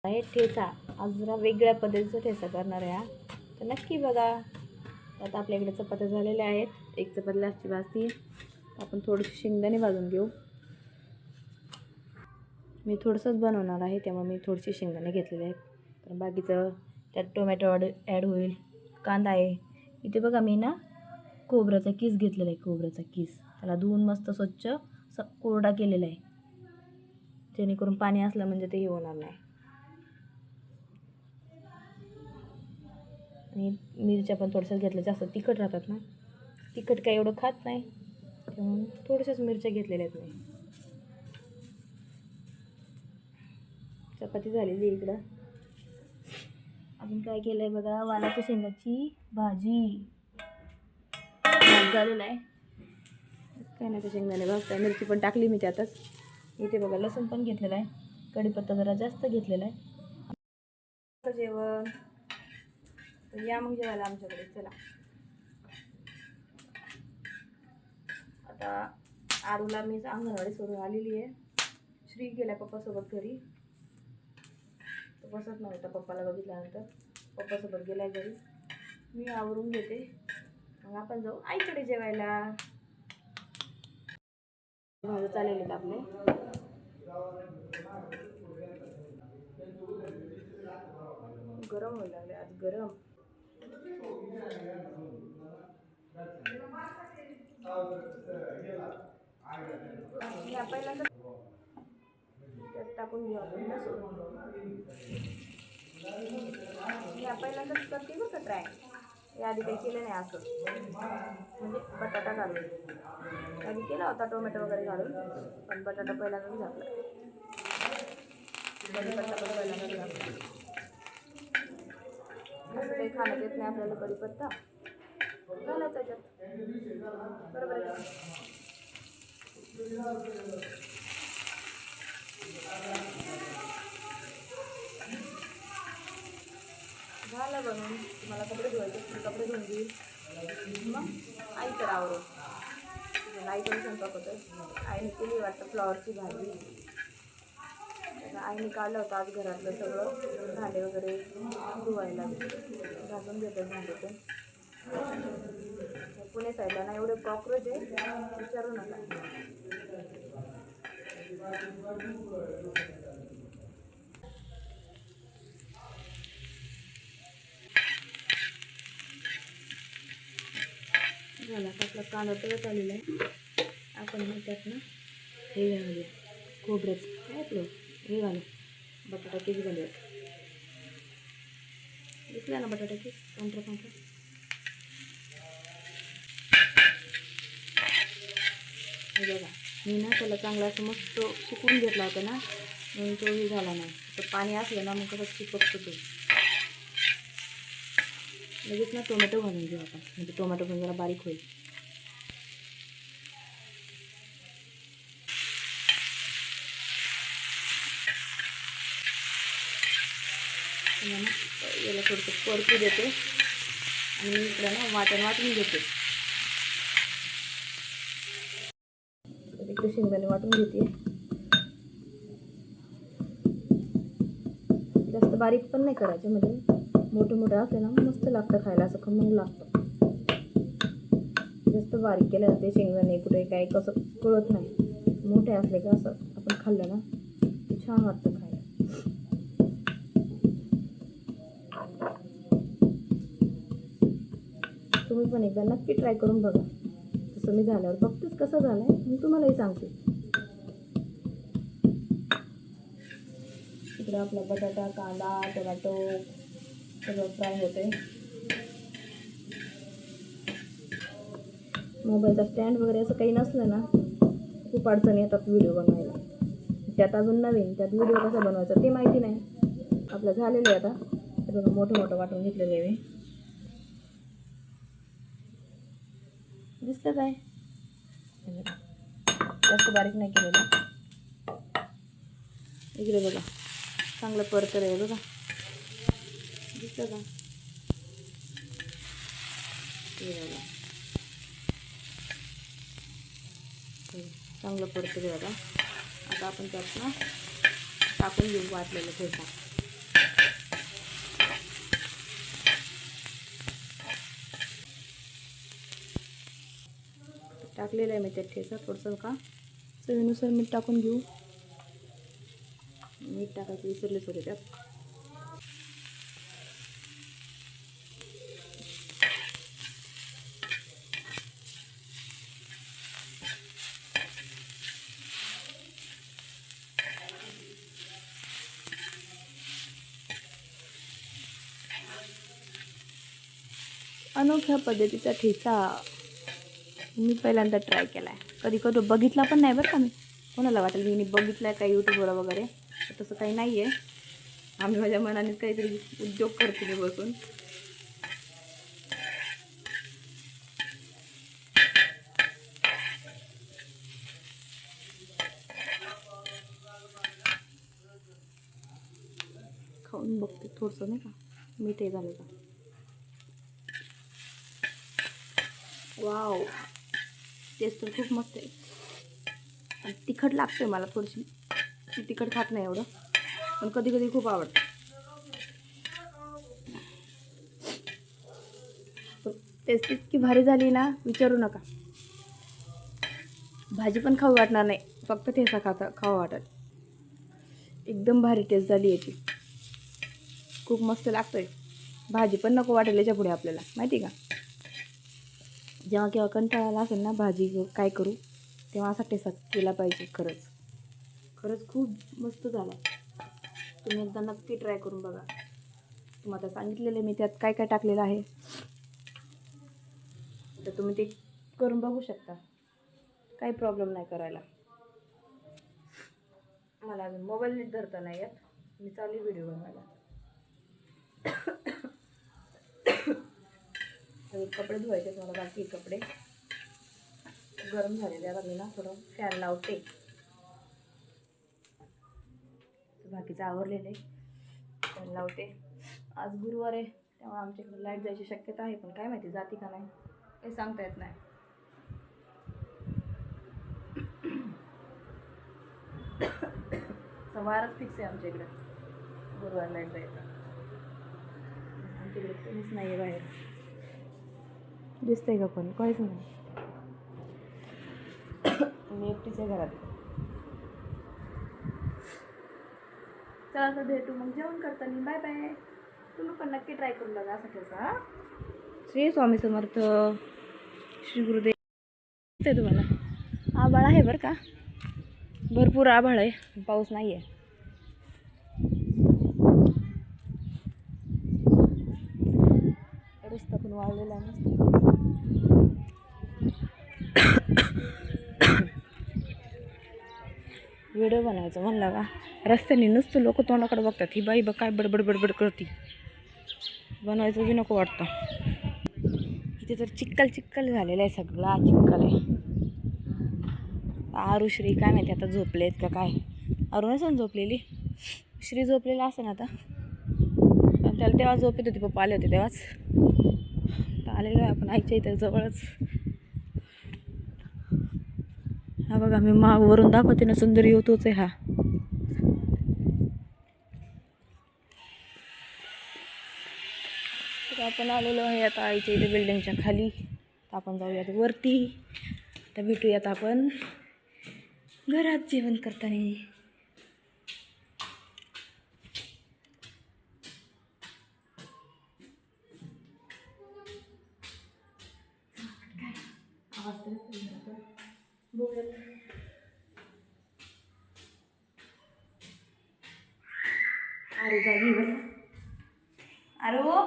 आहे ठेचा. आज जरा वेगळ्या पद्धतीचा ठेचा करणार आहे हा, तर नक्की बघा. आता आपल्याकडे चपात्या झालेल्या आहेत, एक चपाती लास्टची भाजती. आपण थोडीशी शेंगदाणे भाजून घेऊ. मी थोडंसंच बनवणार आहे, त्यामुळे मी थोडीशी शेंगदाणे घेतलेले आहेत. तर बाकीचं त्यात टोमॅटो ॲड होईल, कांदा आहे. इथे बघा मी ना खोबऱ्याचा किस घेतलेला आहे, खोबऱ्याचा किस. त्याला धुवून मस्त स्वच्छ कोरडा केलेला आहे, जेणेकरून पाणी असलं म्हणजे ते हे होणार नाही. आणि मिरच्या पण थोड्याशा घेतल्या, जास्त तिखट राहतात ना, तिखट काय एवढं खात नाही, त्यामुळे थोड्याशाच मिरच्या घेतलेल्या आहेत मी. चपाती झालेली इकडं. अजून काय केलं आहे बघा, वालाच्या शेंगाची भाजी झालेलं आहे. काय नाही, त्या शेंगदाणे भाजताय, मिरची पण टाकली मी त्यातच. इथे बघा लसूण पण घेतलेला आहे, कढीपत्ता जरा जास्त घेतलेला आहे. जेवण तर या मग जेवायला आमच्याकडे, चला. आता आरूला मी अंगणवाडी सोडून आलेली आहे. श्री गेला पप्पासोबत घरी, तो बसत नव्हता पप्पाला बघितल्यानंतर. पप्पासोबत गेलाय घरी. मी आवरून घेते, मग आपण जाऊ आईकडे जेवायला. भाजी चाललेले आहेत आपले. गरम व्हायला लागले आज, गरम. पहिल्यांदा त्यात टाकून घेऊ आपण लसूण. पहिल्यांदाच करते बरं का ट्राय, याआधी काही केलं नाही असं, म्हणजे बटाटा घालून. आधी केला होता टोमॅटो वगैरे घालून, पण बटाटा पहिल्यांदाच घातला. कढीपत्ता पण पहिल्यांदाच घातला. असं काही खाण्यात येत नाही आपल्याला कढीपत्ता, घालायचा त्याच्यात, बरोबर आहे. झालं बनवून. मला कपडे धुवायचे, कपडे धुवून घेईल, मग आईकडे आवरून. आईकडे स्वयंपाक होतं. आईने केली वाटतं फ्लॉवरची भाजी. आईने काढलं होतं आज घरातलं सगळं, भांडे वगैरे धुवायला घासून घेतात भांडे पण. पुणे साईडला ना एवढे कॉक्रोच आहे, विचारू नका. झाला आपला कांदा तळत आलेला आहे. आपण मग त्यात ना हे घालूया, खोबऱ्याचं काय आपलं हे घालू, बटाटा किस घालूया. दिसला ना बटाटा किस, पांढरा पांढरा. हे बघा, मी ना त्याला चांगला असं मस्त सुकवून घेतला होता ना, म्हणून तो हे झाला नाही. तर पाणी असलं ना मग कसं चिपकतो तो. लगेच ना टोमॅटो घालून घेऊ आपण, म्हणजे टोमॅटो पण जरा बारीक होईल. याला थोडंसं परतू देते आणि मी इकडं ना वाटून घेते. इकडे शेंगदाणे वाटून घेते. जास्त बारीक पण नाही करायचे, म्हणजे मोठे मोठे असले ना मस्त लागतं खायला, असं खमंग लागतं. जास्त बारीक केलं ते शेंगदाणे कुठे काय कसं कळत नाही. मोठे असले का असं आपण खाल्लं ना ते छान वाटतं खायला. तुम्ही पण एकदा नक्की ट्राय करून बघा. तसं मी झाल्यावर बघतेच कसं झालं आहे, मी तुम्हालाही सांगते. इकडं आपला बटाटा, कांदा, टोमॅटो सगळं फ्राय होते. मोबाईलचा स्टँड वगैरे असं काही नसलं ना खूप अडचणी येतात व्हिडिओ बनवायला. त्यात अजून नवीन, त्यात व्हिडिओ कसा बनवायचा ते माहिती नाही. आपलं झालेलं आहे आता. बघा मोठं वाटून घेतलेलं आहे मी. दिसतं काय, जास्त बारीक नाही केलेलं. इकडे बघा चांगलं परतर आहे बघा, दिसतं का. चांगलं परतर आहे बघा. आता आपण त्यात ना टाकून घेऊ वाटलेलं ठेचा. टाकलेलं आहे मी त्यात ठेचा थोडंसं का चवीनुसार मीठ टाकून घेऊ. मीठ टाकायचं विसरले सगळे त्यात. अनोख्या पद्धतीचा ठेचा मी पहिल्यांदा ट्राय केला आहे. कधी कधी बघितला पण नाही बरं का मी. कोणाला वाटेल मी बघितलं आहे का यूट्यूबवर वगैरे, तसं काही नाही आहे. आम्ही माझ्या मनानेच काहीतरी उद्योग करते मी बसून. खाऊन बघते थोडंसं नाही का मीठ हे झालं का. वाव, टेस्ट तर खूप मस्त आहे. आणि तिखट लागते मला थोडीशी. मी तिखट खात नाही एवढं, पण कधी कधी खूप आवडतं. टेस्ट इतकी भारी झाली ना विचारू नका. भाजी पण खाऊ वाटणार नाही, फक्त ठेचा खावा वाटत. एकदम भारी टेस्ट झाली याची, खूप मस्त लागतोय. भाजी पण नको वाटेल याच्या पुढे आपल्याला, माहिती का. जेव्हा केव्हा कंटाळाला असेल ना भाजी काय करू, तेव्हा असा टेस्ट केला पाहिजे. खरंच खरंच खूप मस्त झाला. तुम्ही एकदा नक्की ट्राय करून बघा. तुम्हाला सांगितलेलं मी त्यात काय काय टाकलेलं आहे, तर तुम्ही ते करून बघू शकता. काही प्रॉब्लेम नाही करायला. मला अजून मोबाईल नीट धरता नाही येत, मी चालू व्हिडिओ बनवायला. कपडे धुवायचे मला, बाकी कपडे गरम झालेले. आता मी ना थोडं फॅन लावते. बाकीचं आवरलेलं आहे, फॅन लावते. आज गुरुवार आहे त्यामुळे आमच्याकडे लाईट जायची शक्यता आहे, पण काय माहिती जाती का नाही काही सांगता येत नाही. वारच फिक्स आहे आमच्या इकडे गुरुवार लाईट जायचा. आमच्याकडे कोणीच नाही आहे बाहेर. दिसतंय का पण काहीच नाही. मी एकटीच आहे घरात. चला तर भेटू मग जेवण करताना. Bye bye. तुम्ही पण नक्की ट्राय करून बघा असं ठेचा. श्री स्वामी समर्थ. श्री गुरुदेव. ते तुम्हाला आभाळ आहे बरं का, भरपूर आभाळ आहे, पाऊस नाही आहे. रस्ता पण वाळलेला आहे मस्त. व्हिडिओ बनवायचं म्हणलं का रस्त्याने नुसतं लोक तोंडाकडे बघतात. ही बाई बघ काय बडबड बडबड करते, बनवायचं बी नको वाटतं. इथे तर चिक्कल चिक्कल झालेलं आहे, सगळा चिक्कल आहे. आरुश्री काय माहिती आता झोपलेत का काय. अरुणच झोपलेली, श्री झोपलेला असं ना आता. त्याला तेव्हा झोपेत होती, पप्पा आले होते तेव्हाच. आलेलो आहे आपण आईच्या इथं जवळच. हा बघा मी मागवरून दाखवते ना, सुंदर होतोच आहे हा. तर आपण आलेलो आहे आता आईच्या इथे बिल्डिंगच्या खाली. आपण जाऊयात वरती. आता भेटूयात आपण घरात जेवण करताना. अरे जागी बरं अरे वो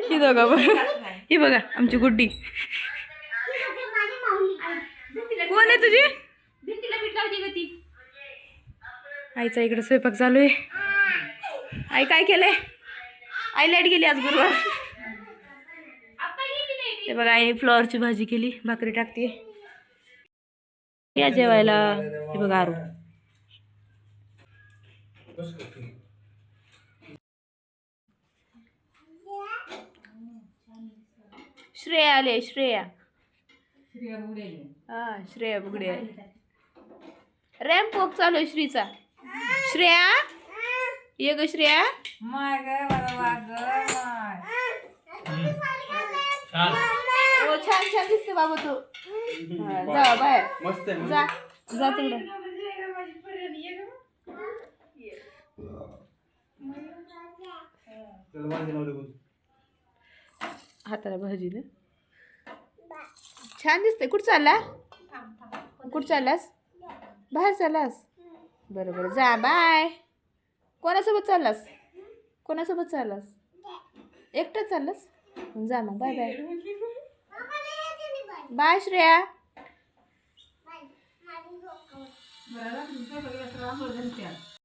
ही दोघा बघा, ही बघा आमची गुड्डी. कोण आहे तुझी? आईचा इकडे स्वयंपाक चालू आहे. आई काय केलंय? आई लाईट गेली आज गुरुवार. ते बघा आई फ्लॉवरची भाजी केली, भाकरी टाकते. या जेवायला. हे बघा आरू. श्रेया आले, श्रेया. हा श्रेया बुगडे आहे. रॅम्प वॉक चालू आहे श्रीचा. श्रेया ये ग श्रेया. ओ छान छान दिसते बाबा तू. जा बाहेर जा जा तिकडे. हाताला भाजी ना छान दिसते. कुठं चालला कुठं चाललास बाहेर चाललास. बरोबर जा बाय. कोणासोबत चाललास कोणासोबत चाललास एकटंच चाललास जा मग बाय बाय. बाय श्रेया.